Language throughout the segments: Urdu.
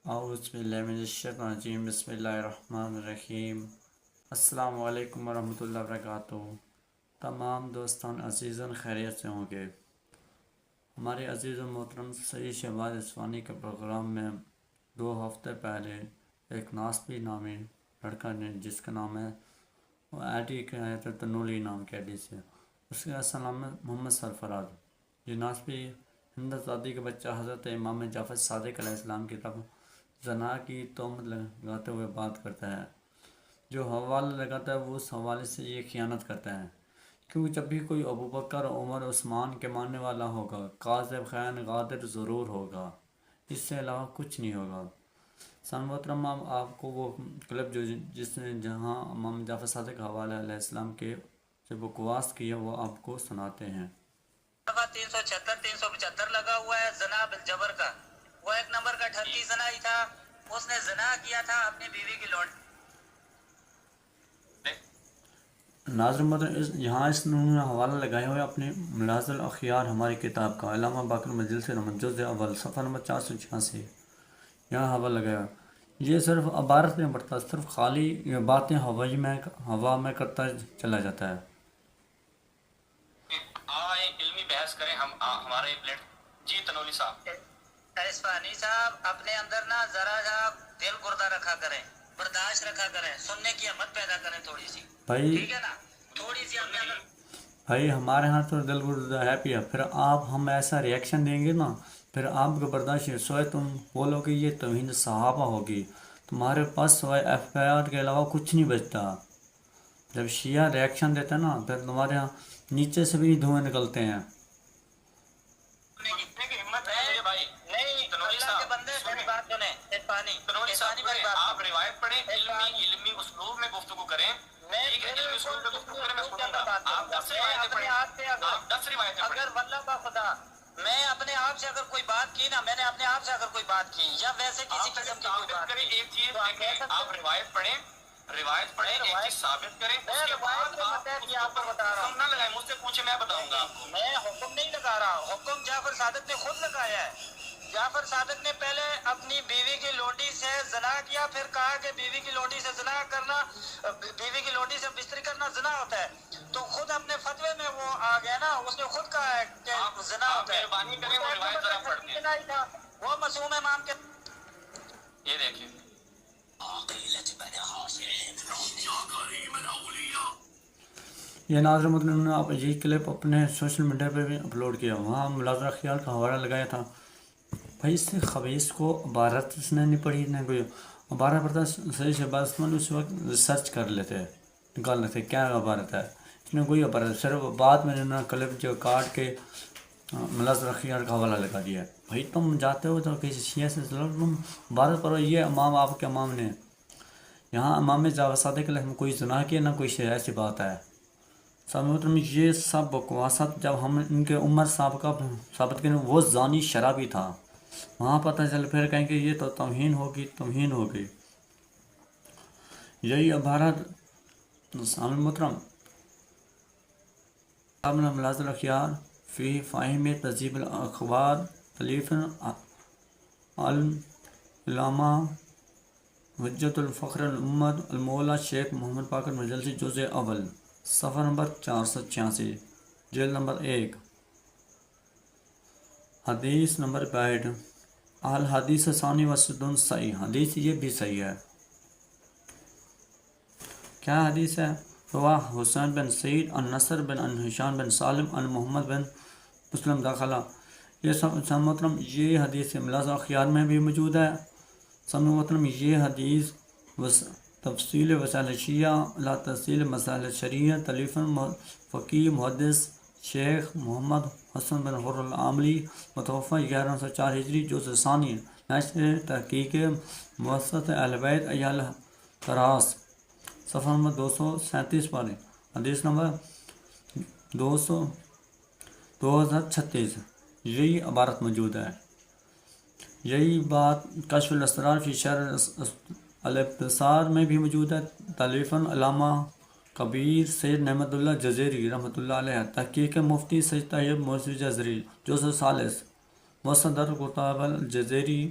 اعوذ باللہ من الشیطان الرجیم، بسم اللہ الرحمن الرحیم۔ السلام علیکم ورحمۃ اللہ وبرکاتہ۔ تمام دوستان عزیزاً خیریت سے ہوں گے۔ ہمارے عزیز و محترم سید شہباز اصفہانی کے پروگرام میں 2 ہفتے پہلے ایک ناسبی نامی لڑکا نے، جس کا نام ہے وہ آئی ڈی کے تنولی نام کے آئی ڈی سے، اس کا اصل نام ہے محمد سرفراز۔ یہ ناسبی ہند زادی کے بچہ حضرت امام جعفر صادق علیہ السلام کی طرف زنا کی تہمت لگاتے ہوئے بات کرتا ہے۔ جو حوالہ لگاتا ہے وہ اس حوالے سے یہ خیانت کرتا ہے، کیونکہ جب بھی کوئی ابو بکر، عمر، عثمان کے ماننے والا ہوگا، کاذب، خائن، غادر ضرور ہوگا، اس سے علاوہ کچھ نہیں ہوگا۔ محترم، آپ کو وہ کلپ جس نے جہاں امام جعفر صادق کا حوالہ علیہ السلام کے سے بکواس کیا، وہ آپ کو سناتے ہیں۔ 376 375 لگا ہوا ہے زنا بالجبر کا۔ وہ ایک نمبر کا ٹھرکی زنا ہی تھا، اس نے زنا کیا تھا اپنی بیوی کی لوٹ۔ ناظرین محترم، یہاں انہوں نے حوالہ لگایا ہوا ہے اپنے ملاحظ الاخیار ہماری کتاب کا، علامہ باقر مجلس رحمت جزء اول صفحہ نمبر 486۔ یہاں حوالہ لگایا، یہ صرف عبارت میں پڑھتا، صرف خالی یہ باتیں ہوا میں کرتا چلا جاتا ہے۔ آئے علمی بحث کریں ہم ہمارے پلیٹ جی تنولی صاحب اصفہانی صاحب، اپنے اندر نا ذرا سا دل گردہ رکھا کریں، برداشت رکھا کریں، سننے کی ہمت پیدا کریں تھوڑی سی، ٹھیک ہے نا؟ تھوڑی سی اپنے اندر بھائی ہمارے ہاں تو دل گردہ ہے پیا، پھر آپ ہم ایسا ریئیکشن دیں گے نا، پھر آپ کو برداشت سوائے تم بولو کہ یہ توہین صحابہ ہوگی، تمہارے پاس سوائے ایف آئی آر کے علاوہ کچھ نہیں بچتا۔ جب شیعہ ریئیکشن دیتا ہے نا، پھر تمہارے ہاں نیچے سے بھی دھوئیں نکلتے ہیں۔ آپ روایت پڑھیں، علمی اسلوب میں گفتگو کریں، علمی اسلوب میں گفتگو کریں، میں سنوں گا۔ آپ 10 روایتیں پڑھیں، آپ 10 روایتیں پڑھیں۔ اگر واللہ با خدا میں اپنے آپ سے اگر کوئی بات کی نا، میں نے اپنے آپ سے اگر کوئی بات کی یا ویسے کسی قسم کی کوئی بات کی، ایک چیز دیکھیں، آپ روایت پڑھیں، ایک چیز ثابت کریں، اس کے بعد آپ حکم نہ لگائیں، مجھ سے پوچھیں، میں بتاؤں گا آپ کو۔ میں حکم نہیں لگا رہا، حکم جعفر صادق نے خود لگایا ہے۔ جعفر صادق نے پہلے اپنی بیوی کی لونڈی سے زنا کیا، پھر کہا کہ بیوی کی لونڈی سے زنا کرنا، بیوی کی لونڈی سے بستری کرنا زنا ہوتا ہے، تو خود اپنے فتوے میں وہ آ گیا نا، اس نے خود کہا ہے کہ زنا ہوتا ہے۔ مہربانی کریں وہ روایت ذرا پڑھ دیں۔ وہ معصوم امام کے یہ دیکھیں، یہ ناظرین محترم، انہوں نے آپ یہ کلپ اپنے سوشل میڈیا پہ بھی اپلوڈ کیا، وہاں ملازمہ خیال کا حوالہ لگایا تھا۔ بھائی اس سے خبیث کو عبارت اس نے نہیں پڑھی، نہ کوئی عبارت پڑھتا، سید شہباز اصفہانی اس وقت ریسرچ کر لیتے، نکال لیتے کیا عبارت ہے، اس نے کوئی عبارت، صرف بعد میں انہوں نے کلپ جو کاٹ کے ملازمہ خیال کا حوالہ لگا دیا ہے۔ بھائی تم جاتے ہو تو کسی شیعہ سے تم عبارت پڑھو، یہ امام آپ کے امام نے، یہاں امام جعفر صادق علیہ السلام کوئی گناہ کیا، نہ کوئی شیعہ ایسی بات ہے۔ محترم، یہ سب بکواسات جب ہم ان کے عمر سابقہ ثابت کریں، وہ زانی شرابی تھا، وہاں پتہ چل پھر کہیں کہ یہ تو توہین ہوگی۔ یہی عبارت سامع محترم ملاحظ الاخیار فی فہم تہذیب الاخبار تالیف علامہ حجت الفخر الامت المولا شیخ محمد باقر مجلسی جزء اول صفحہ نمبر 486، جلد نمبر 1، حدیث نمبر 62، الحدیث ثانی وستون صحیح، حدیث یہ بھی صحیح ہے۔ کیا حدیث ہے؟ رواہ حسین بن سعید عن نصر بن عن ہشام بن سالم عن محمد بن مسلم داخلہ۔ یہ سب محترم یہ حدیث ملاحظہ اخیار میں بھی موجود ہے۔ سب محترم یہ حدیث تفصیل وسائل شیعہ لا تفصیل مسائل شریعہ تالیف فقیہ محدث شیخ محمد حسن بن حر العاملی متوفی 1104 ہجری، جزء ثانی، نشر تحقیق مؤسسۃ اہل بیت عیال تراس، صفحہ نمبر 237 پر، حدیث نمبر 2036، یہی عبارت موجود ہے۔ یہی بات کشف الاسرار فی شرح الابتصار میں بھی موجود ہے، تالیف علامہ کبیر سید نعمت اللہ جزیری رحمۃ اللہ علیہ، تحقیق مفتی سید طیب مرسی جزیری، جزء ثالث، مصدر کتاب الجزیری،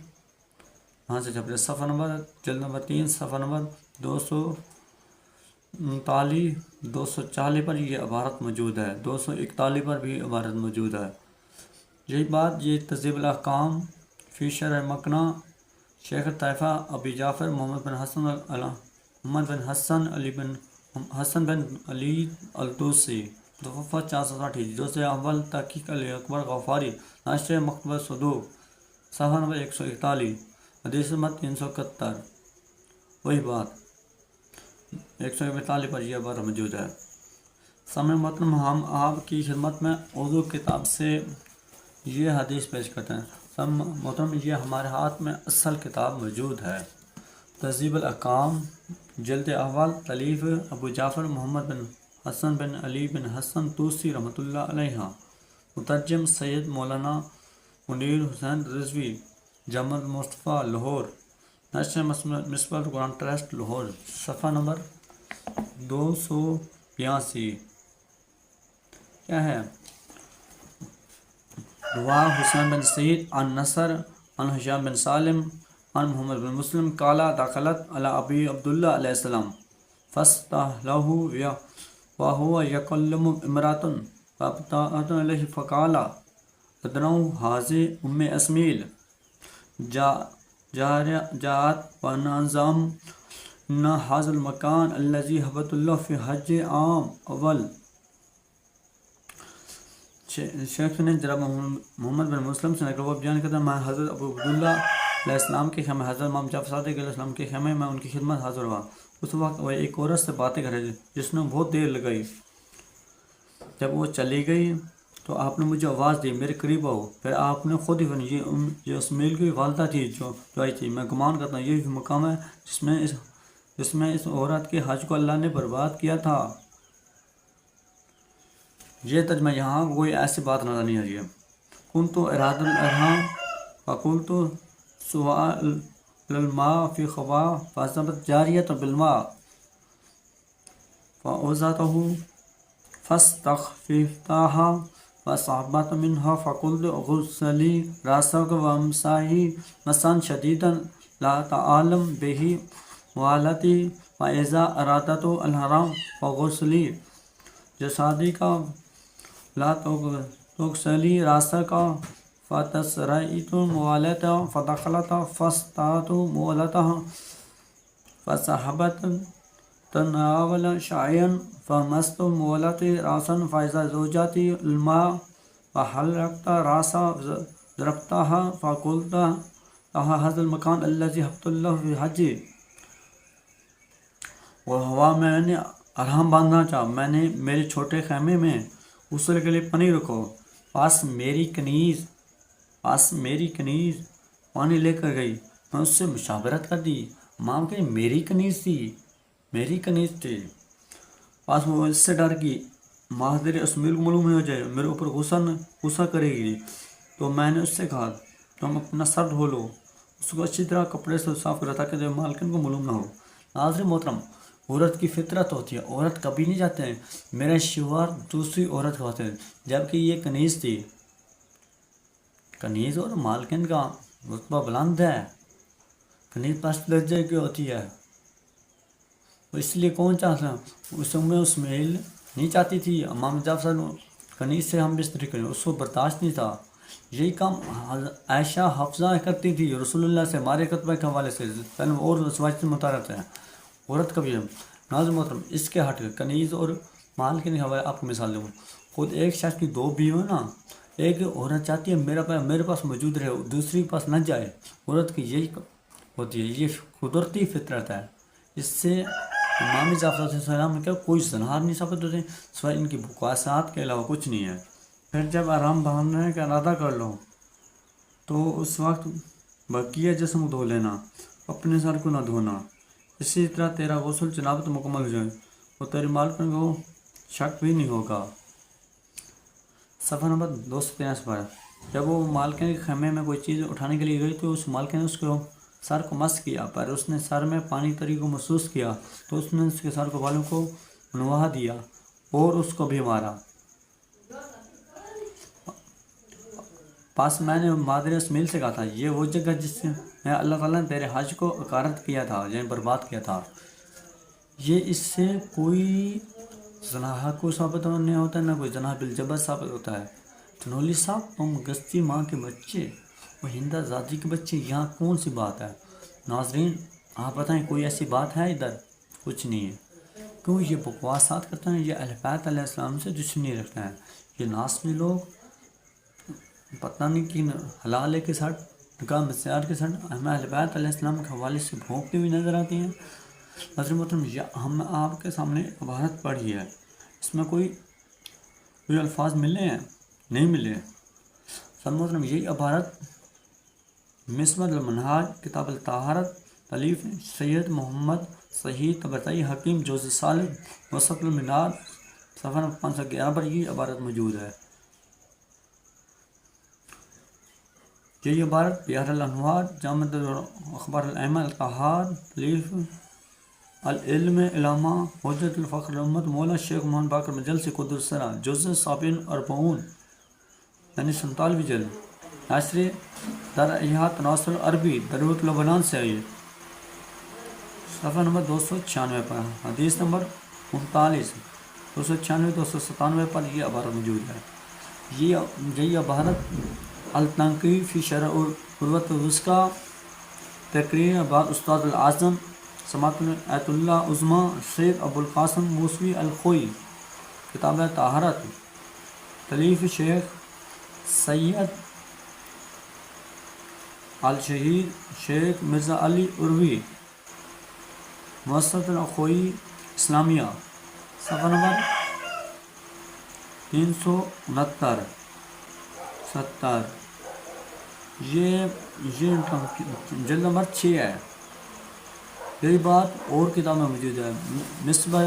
وہاں سے چھپ رہے صفحہ نمبر جلد نمبر 3 صفحہ نمبر 239 240 پر یہ عبارت موجود ہے، 241 پر بھی عبارت موجود ہے۔ یہی بات یہ تہذیب الاحکام فی شرح مکنہ شیخ طائفہ ابی جعفر محمد بن حسن بن علی الطوسی صفحہ 460 جزء اول تحقیق علی اکبر غفاری ناشر مکتبہ صدوق صفحہ نمبر 141 حدیث نمبر 371 وہی بات 141 پر یہ عبارت موجود ہے۔ سامع محترم، ہم آپ کی خدمت میں اردو کتاب سے یہ حدیث پیش کرتے ہیں۔ سامع محترم، یہ ہمارے ہاتھ میں اصل کتاب موجود ہے، تہذیب الاحکام جلد اول تالیف ابو جعفر محمد بن حسن بن علی بن حسن طوسی رحمۃ اللہ علیہ، مترجم سید مولانا منیر حسین رضوی، جامع مصطفیٰ لاہور، نیشنل میونسپل قرآن ٹرسٹ لاہور، صفحہ نمبر 282 کیا ہے؟ روا حسین بن سعید عن نصر عن ہشام بن سالم عن محمد بن مسلم قال دخلت على ابی عبداللہ علیہ السلام فاستهله وهو يكلم امرأة فابتعت عليه فقال ادنوا هذه ام اسمیل جاءت ونظام ان هذا المكان الذي هبط الله في حج عام اول۔ شیخ نے جناب محمد بن مسلم سے نقل بیان کرتا ہے، میں حضرت ابو عبداللہ علیہ السلام کے خیمے حضرت امام جعفر صادق علیہ السلام کے خیمے میں ان کی خدمت حاضر ہوا۔ اس وقت وہ ایک عورت سے باتیں کر رہے تھے جس نے بہت دیر لگائی۔ جب وہ چلی گئی تو آپ نے مجھے آواز دی، میرے قریب آؤ۔ پھر آپ نے خود ہی یہ اسمیل کی والدہ تھی جو آئی تھی۔ میں گمان کرتا ہوں یہ مقام ہے جس میں اس عورت کے حج کو اللہ نے برباد کیا تھا۔ یہ ترجمہ یہاں کوئی ایسی بات نظر نہیں آ رہی ہے۔ کنت اراد الارحام فقلت سوال الماء فی خوا فاصبت جاریۃ بالماء فاوضعته فاستخففتها فصعبت منها فقلت اغسلي راسك وامسحي مسحا شديدا لا تعلم به والتي فاذا ارادت الحرام فغسلي جسدك لا تغسلي راسك فتسرعت موالتها فدخلت فاستعت موالتها فصحبت تناول شعيا فمست موالتي راسا فإذا زوجتي الماء فحلقت راسا ضربتها فقلت هذا المكان الذي حبط الله في حجي۔ وہ ہوا میں نے ارحام باندھنا چاہا، میں نے میرے چھوٹے خیمے میں غسل کے لیے پانی رکھو، پاس میری کنیز پانی لے کر گئی۔ میں اس سے مشاورت کر دی، ماں کہ میری کنیز تھی پاس وہ اس سے ڈر کی ماہدر اسمیل کو معلوم ہو جائے، میرے اوپر غصہ کرے گی۔ تو میں نے اس سے کہا تم اپنا سر دھو لو، اس کو اچھی طرح کپڑے سے صاف کرا تاکہ مالکن کو معلوم نہ ہو۔ ناظرین محترم، عورت کی فطرت ہوتی ہے، عورت کبھی نہیں جاتے ہیں میرے شوہر دوسری عورت ہوتے ہیں، جبکہ یہ کنیز تھی۔ کنیز اور مالکن کا رتبہ بلند ہے، کنیز پست درجے کی ہوتی ہے، اس لیے کون چاہتا ہے اس میں اسمیل نہیں چاہتی تھی۔ امام جعفر کنیز سے ہم بستری کریں، اس کو برداشت نہیں تھا۔ یہی کام عائشہ حفصہ کرتی تھی رسول اللہ سے، ہمارے خطبہ کے حوالے سے پہلے اور روایت متعارف ہے۔ عورت کبھی ناظرین محترم اس کے ہٹ کے کنیز اور مالکن کے حوالے آپ کو مثال دوں، خود ایک شخص کی دو بیوی نا، ایک عورت چاہتی ہے میرے پاس موجود رہے، دوسری کے پاس نہ جائے۔ عورت کی یہی ہوتی ہے، یہ قدرتی فطرت ہے۔ اس سے امام جعفر علیہ السلام نے کہا کوئی زنہار نہیں ثابت ہوتے سوائے ان کی بکواسات کے علاوہ کچھ نہیں ہے۔ پھر جب آرام باندھنے کا ارادہ کر لو تو اس وقت بقیہ جسم دھو لینا، اپنے سر کو نہ دھونا، اسی طرح تیرا غسل جنابت مکمل ہو جائے اور تیری مالکن کو شک بھی نہیں ہوگا۔ صفحہ نمبر 283 پر جب وہ مالکن کے خیمے میں کوئی چیز اٹھانے کے لیے گئی تو اس مالکن نے اس کو سر کو مس کیا، پر اس نے سر میں پانی تری کو محسوس کیا تو اس نے اس کے سر کو بالوں کو منوا دیا اور اس کو بھی مارا۔ پاس میں نے مادر اسمیل سے کہا تھا یہ وہ جگہ جس سے اللہ تعالیٰ نے تیرے حج کو اکارت کیا تھا، یعنی برباد کیا تھا. یہ اس سے کوئی زناح کو ثابت نہیں ہوتا، نہ کوئی زناح بالجبر ثابت ہوتا ہے. تو نولی صاحب تم گستی ماں کے بچے، وہ ہندہ زادی کے بچے، یہاں کون سی بات ہے؟ ناظرین آپ بتائیں کوئی ایسی بات ہے ادھر؟ کچھ نہیں ہے. کیوں یہ بکواسات کرتے ہیں؟ یہ اہل بیت علیہ السلام سے دشمنی رکھتے ہیں. یہ ناسبی لوگ پتہ نہیں کن حلالے کے ساتھ نکاح مسیار کے ساتھ ہمیں اہل بیت علیہ السلام کے حوالے سے بھونکتے ہوئے نظر آتی ہیں. حضرت محترم ہم آپ کے سامنے عبارت پڑھی ہے، اس میں کوئی الفاظ ملے ہیں؟ نہیں ملے. حضرت محترم یہی عبارت مصباح المنہاج کتاب الطہارت تالیف سید محمد صحیح طباطبائی حکیم جزء ثالث وسط المنار صفحہ 511 پر یہ عبارت موجود ہے. یہ عبارت بحر الانوار جامع اخبار الائمہ الطہار تالیف العلم علامہ حجت الفخر الامت مولانا شیخ محمد باقر مجلسی قدس سرا جزء 47 یعنی 47 جلد ناشر در احیاء تناصر عربی ضرورت لبنان سے آئی صفحہ نمبر 296 پر حدیث نمبر 39 296 297 پر یہ عبارت موجود ہے. یہی عبارت التنقیح فی شرح عروۃ الوثقی تقریر بعد استاد الاعظم سماعت آیت اللہ عظمیٰ سید ابو القاسم موسوی الخوئی کتاب طہارت تالیف شیخ سید الشہید شیخ مرزا علی عروی مؤسسۃ الخوئی اسلامیہ صفحہ نمبر 369 70 یہ جلد نمبر 6 ہے. یہی بات اور کتاب میں موجود ہے. مصباح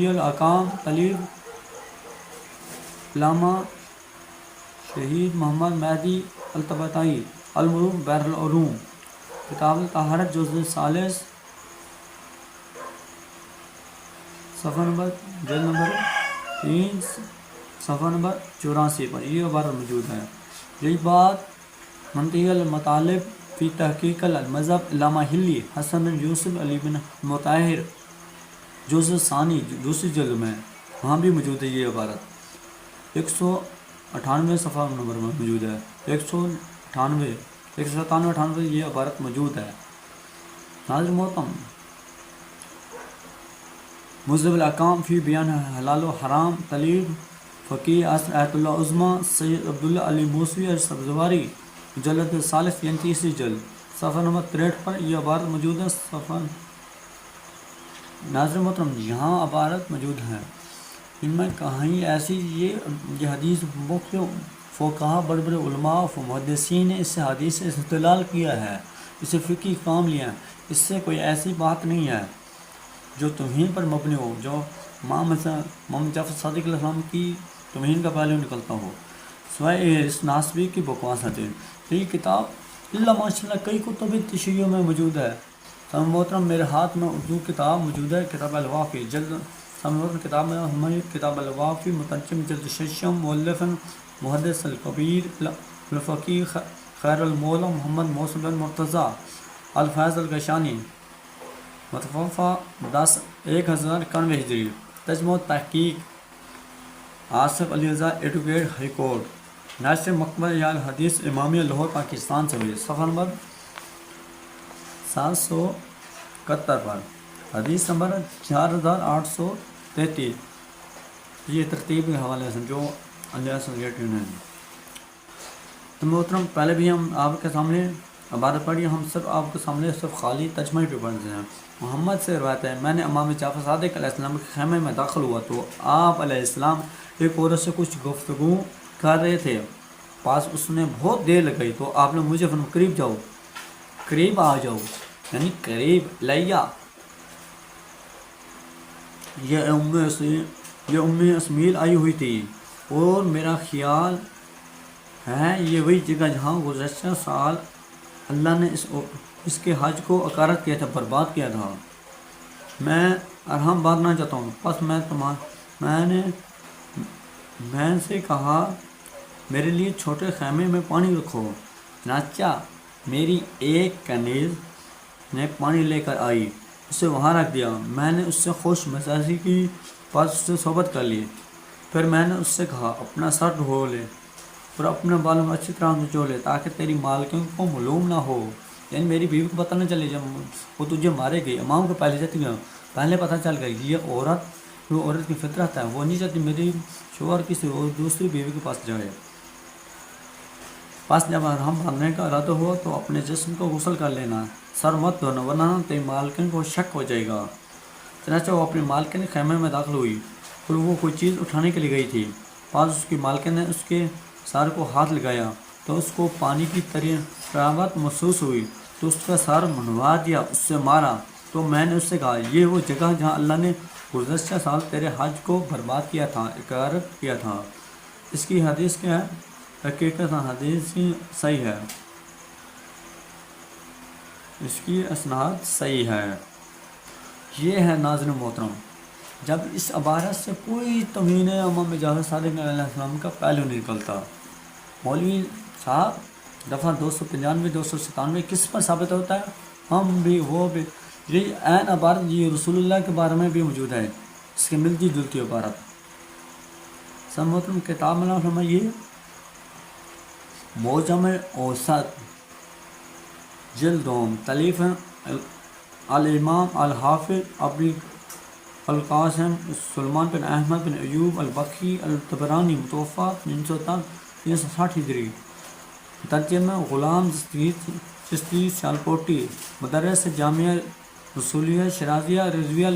الاحکام تالیف علامہ شہید محمد مہدی الطباطبائی المعروف بحر العلوم کتاب الطہارت جزء ثالث صفحہ نمبر جلد نمبر 3 صفحہ نمبر 84 پر یہ عبارت موجود ہے. یہی بات منطقی المطالب فی تحقیق المذہب علامہ ہلی حسن بن یوسف علی بن مطہر جزء ثانی دوسری جلد میں وہاں بھی موجود ہے. یہ عبارت 198 صفحہ نمبر میں موجود ہے. 197 یہ عبارت موجود ہے. ناظر محترم مذہب الاحکام فی بیان حلال و حرام تالیف فقیہ عصر آیت اللہ عظمیٰ سید عبداللہ علی موسوی السبزواری مجلد ثالث یعنی تیسری جلد صفحہ نمبر 63 پر یہ عبارت موجود ہے. صفحہ ناظر محترم یہاں عبارت موجود ہے، ان میں کہیں ایسی یہ حدیث مختلف فقہا بڑے بڑے علماء و محدثین نے اس سے حدیث سے استدلال کیا ہے، اسے فقہی کام لیا ہے. اس سے کوئی ایسی بات نہیں ہے جو توہین پر مبنی ہو، جو محمد جعفر صادق علیہ السلام کی توہین کا پہلو نکلتا ہو، سوائے اس ناسبی کی بکواس ہے. یہ کتاب اللہ ماشاء اللہ کئی کتب تشیع میں موجود ہے. محترم میرے ہاتھ میں اردو کتاب موجود ہے، کتاب الوافی جلد کتاب میں ہماری کتاب الوافی مترجم جلد ششم مؤلف محدث الکبیر الفقی خیر المولا محمد محسن بن مرتضیٰ الفیض الگشانی متوفہ 10/1091 ہجری ترجمہ و تحقیق Asif Ali Raza advocate high court ناشر مکتبہ یا الحدیث امامیہ لاہور پاکستان سے ہوئی. صفحہ نمبر 771 پر حدیث نمبر 4833 یہ ترتیب کے حوالے سے جو اللہ سے تو محترم پہلے بھی ہم آپ کے سامنے عبارت پڑھی، ہم صرف آپ کے سامنے صرف خالی ترجمہ پہ پڑھتے ہیں. محمد سے روایت ہے میں نے امام جعفر صادق علیہ السلام کے خیمے میں داخل ہوا تو آپ علیہ السلام ایک عورت سے کچھ گفتگو کر رہے تھے. پاس اس نے بہت دیر لگائی تو آپ نے مجھے فرمایا قریب جاؤ، قریب آ جاؤ، یعنی قریب لیا. یہ ام اسمیل آئی ہوئی تھی اور میرا خیال ہے یہ وہی جگہ جہاں گزشتہ سال اللہ نے اس کے حج کو اکارت کیا تھا، برباد کیا تھا. میں ارحم باندھنا چاہتا ہوں. بس میں سے کہا میرے لیے چھوٹے خیمے میں پانی رکھو. چنانچہ میری ایک کنیز نے پانی لے کر آئی، اسے وہاں رکھ دیا، میں نے اس سے خوش مزاجی کی، پس اس سے صحبت کر لی۔ پھر میں نے اس سے کہا اپنا سر دھو لے اور اپنے بالوں کو اچھی طرح نچوڑ لے تاکہ تیری مالکن کو معلوم نہ ہو، یعنی میری بیوی کو پتہ نہ چلے جب وہ تجھے مارے گی، امام کو پہلے پتہ چل گئی یہ عورت کی فطرت ہے، وہ نہیں چاہتی میری شوہر کسی اور دوسری بیوی کے پاس جائے۔ پس جب ہم بھرنے کا ارادہ ہوا تو اپنے جسم کو غسل کر لینا، سر مت دھونا ورنہ تیری مالکن کو شک ہو جائے گا۔ چنانچہ وہ اپنی مالکن خیمے میں داخل ہوئی اور وہ کوئی چیز اٹھانے کے لیے گئی تھی، بعد اس کی مالکن نے اس کے سر کو ہاتھ لگایا تو اس کو پانی کی تراوت محسوس ہوئی تو اس کا سر منوا دیا، اس سے مارا۔ تو میں نے اس سے کہا یہ وہ جگہ جہاں اللہ نے گزشتہ سال تیرے حج کو برباد کیا تھا، اقرار کیا تھا۔ اس کی حدیث کیا ہے؟ حقیقت حدیث کی صحیح ہے، اس کی اسناد صحیح ہے۔ یہ ہے ناظرین محترم، جب اس عبارت سے کوئی توہین امام جعفر صادق علیہ السلام کا پہلو نہیں نکلتا۔ مولوی صاحب دفعہ 295 297 کس پر ثابت ہوتا ہے؟ ہم بھی وہ بھی، یہ عین عبارت یہ رسول اللہ کے بارے میں بھی موجود ہے، اس کی ملتی جلتی عبارت۔ سب محترم کتاب میں فرمائیے معجم اوسط جلد دوم، تالیف الامام الحافظ ابی القاسم سلمان بن احمد بن ایوب البخی الطبرانی، متوفی 360 ہجری، ترجمہ غلام چشتی سیالکوٹی، مدرس جامعہ رسولیہ شرازیہ رضویہ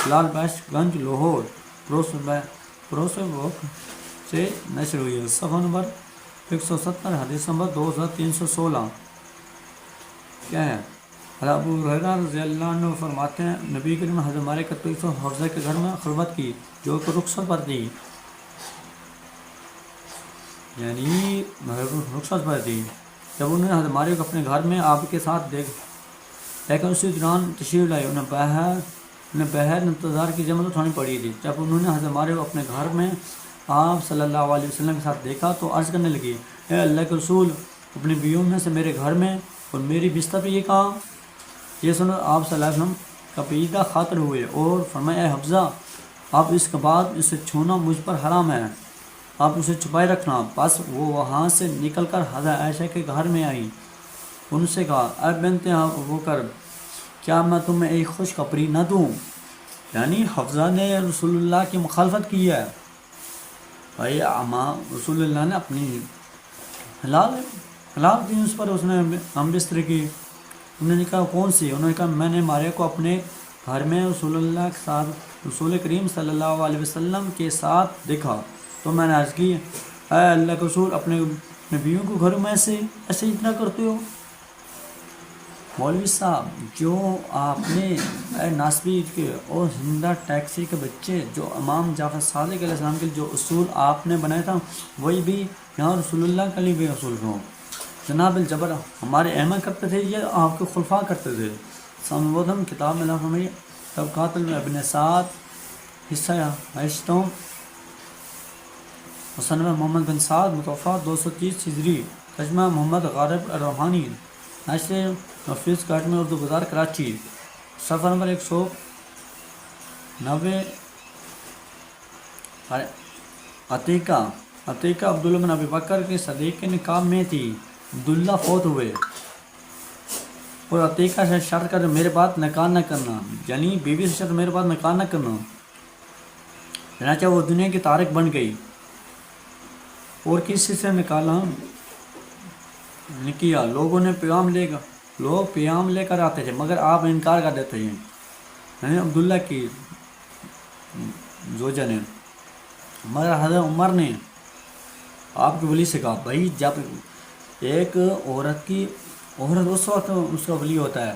لال بخش گنج لاہور، پروسے بک سے نشر ہوئی ہے، صفحہ نمبر 170، حدیث نمبر 2316۔ کیا ہے؟ ابو ہریرہ رضی اللہ عنہ فرماتے ہیں نبی کریم حضرت ہمارے قطب حفظہ کے گھر میں خلوت کی جو کہ رخصت پر تھی، یعنی رخصت پر تھی، جب انہوں نے حضرت ہمارے کو اپنے گھر میں آپ کے ساتھ دیکھ، لیکن اسی دوران تشریف لائی، انہیں بہر انتظار کی زحمت اٹھانی پڑی تھی۔ جب انہوں نے حضرت ہمارے کو اپنے گھر میں آپ صلی اللہ علیہ وسلم کے ساتھ دیکھا تو عرض کرنے لگی اے اللہ کے رسول، اپنی بیویوں میں سے میرے گھر میں اور میری بستر پہ یہ کہا۔ یہ سنو آپ صلی اللہ علیہ وسلم کپیدہ خاطر ہوئے اور فرمایا اے حفظہ، اب اس کے بعد اسے چھونا مجھ پر حرام ہے، آپ اسے چھپائے رکھنا۔ بس وہ وہاں سے نکل کر حضرت عائشہ کے گھر میں آئی، ان سے کہا اے بنت ابوبکر، کیا میں تمہیں ایک خوشخبری نہ دوں؟ یعنی حفظہ نے رسول اللہ کی مخالفت کی ہے، بھائی رسول اللہ نے اپنی حلال دی اس پر، اس نے ہم بستر کی۔ انہوں نے کہا کون سی؟ انہوں نے کہا میں نے ہمارے کو اپنے گھر میں رسول اللہ کے ساتھ، رسول کریم صلی اللہ علیہ وسلم کے ساتھ دیکھا، تو میں نے عرض کی اے اللہ کے رسول، اپنے نبیوں کو گھروں میں ایسے اتنا کرتے ہو؟ مولوی صاحب جو آپ نے اے ناسبی کے اور ہندا ٹیکسی کے بچے، جو امام جعفر صادق علیہ السلام کے جو اصول آپ نے بنایا تھا وہی بھی یہاں رسول اللہ کے لیے بھی اصول ہوں۔ جناب الجبر ہمارے احمد کرتے تھے، یہ آپ کے خلفاء کرتے تھے۔ سمودھم کتاب میں فرمائیے طبقات ابن سعد، حصہ ہشتم، مصنف محمد بن سعد، متوفی 230 ہجری، ترجمہ محمد غارب الروحانی، نشر نفیس اکیڈمی اردو بازار کراچی، صفحہ نمبر 190۔ عتیقہ عبداللہ بن ابی بکر کے صدیق کے نکاح میں تھی، عبداللہ فوت ہوئے اور عتیقہ سے شرط کر میرے بعد نکاح نہ کرنا، یعنی بیوی سے شرط میرے بعد نکاح نہ کرنا، چنانچہ وہ دنیا کی تارک بن گئی اور کسی سے نکالا کیا۔ لوگوں نے پیغام لے کر آتے تھے مگر آپ انکار کر دیتے ہیں، یعنی عبداللہ کی زوجہ نے، مگر حضرت عمر نے آپ کے ولی سے کہا بھائی جب ایک عورت اس وقت اس کا ولی ہوتا ہے،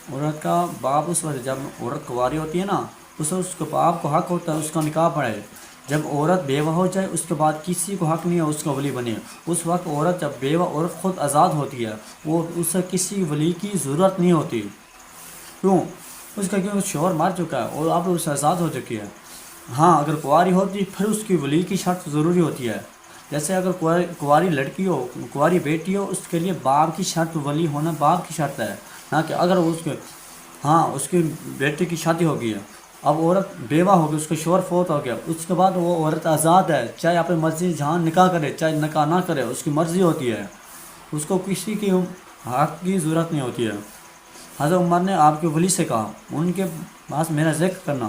عورت کا باپ اس وقت، جب عورت کنواری ہوتی ہے نا اس وقت اس کے باپ کو حق ہوتا ہے اس کا نکاح پڑھے۔ جب عورت بیوہ ہو جائے اس کے بعد کسی کو حق نہیں ہے اس کا ولی بنے، اس وقت عورت جب بیوہ عورت خود آزاد ہوتی ہے، وہ اس سے کسی ولی کی ضرورت نہیں ہوتی۔ کیوں؟ اس کا کیوں شوہر مر چکا ہے اور آپ اس سے آزاد ہو چکی ہے۔ ہاں اگر کنواری ہوتی پھر اس کی ولی کی شرط ضروری ہوتی ہے، جیسے اگر کنواری لڑکی ہو، کنواری بیٹی ہو، اس کے لیے باپ کی شرط، ولی ہونا باپ کی شرط ہے، نہ کہ اگر اس کی بیٹی کی شادی ہو گئی ہے، اب عورت بیوہ ہو گئی، اس کا شوہر فوت ہو گیا، اس کے بعد وہ عورت آزاد ہے، چاہے اپنی مرضی جہاں نکاح کرے چاہے نکاح نہ کرے، اس کی مرضی ہوتی ہے، اس کو کسی کی حق کی ضرورت نہیں ہوتی ہے۔ حضرت عمر نے آپ کے ولی سے کہا ان کے پاس میرا ذکر کرنا،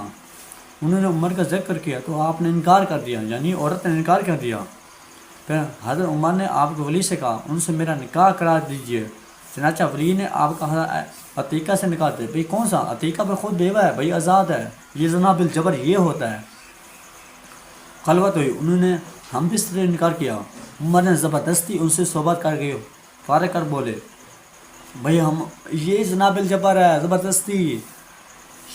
انہوں نے عمر کا ذکر کیا تو آپ نے انکار کر دیا، یعنی عورت نے انکار کر دیا۔ پھر حضرت عمر نے آپ کے ولی سے کہا ان سے میرا نکاح کرا دیجئے، چنانچہ ولی نے آپ کا عتیقہ سے نکاح دے۔ بھئی کون سا عتیقہ؟ پر خود بیوہ ہے بھئی، آزاد ہے، یہ زنا بالجبر یہ ہوتا ہے۔ خلوت ہوئی، انہوں نے ہم بھی اس طرح انکار کیا، عمر نے زبردستی ان سے صحبت کر گئے، فارغ کر بولے بھئی ہم یہ زنا بالجبر ہے، زبردستی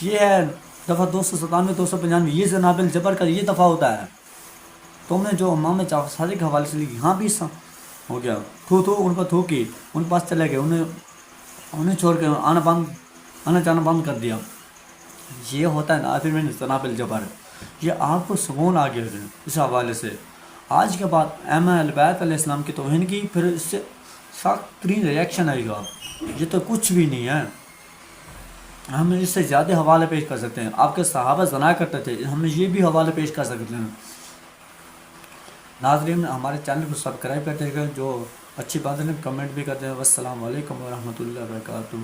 یہ ہے، دفعہ 297 295، یہ زنا بالجبر کا یہ دفعہ ہوتا ہے۔ تم نے جو امام جعفر صادق کے حوالے سے لی یہاں بھی ہو گیا، ان کو تھوکی، ان کے پاس چلے گئے، انہیں چھوڑ کے آنا جانا بند کر دیا۔ یہ ہوتا ہے ناظرین زنا بالجبر، یہ آپ کو سکون آ گیا ہے اس حوالے سے۔ آج کے بعد ائمہ اہل بیت علیہ السلام کی توہین کی، پھر اس سے سخت ترین ریئیکشن آئے گا، یہ تو کچھ بھی نہیں ہے، ہم اس سے زیادہ حوالے پیش کر سکتے ہیں۔ آپ کے صحابہ زنا کرتے تھے، ہم یہ بھی حوالے پیش کر سکتے ہیں۔ ناظرین ہمارے چینل کو سبسکرائب کرتے ہیں، جو اچھی باتیں کمنٹ بھی کرتے ہیں۔ والسلام علیکم ورحمۃ اللہ وبرکاتہ۔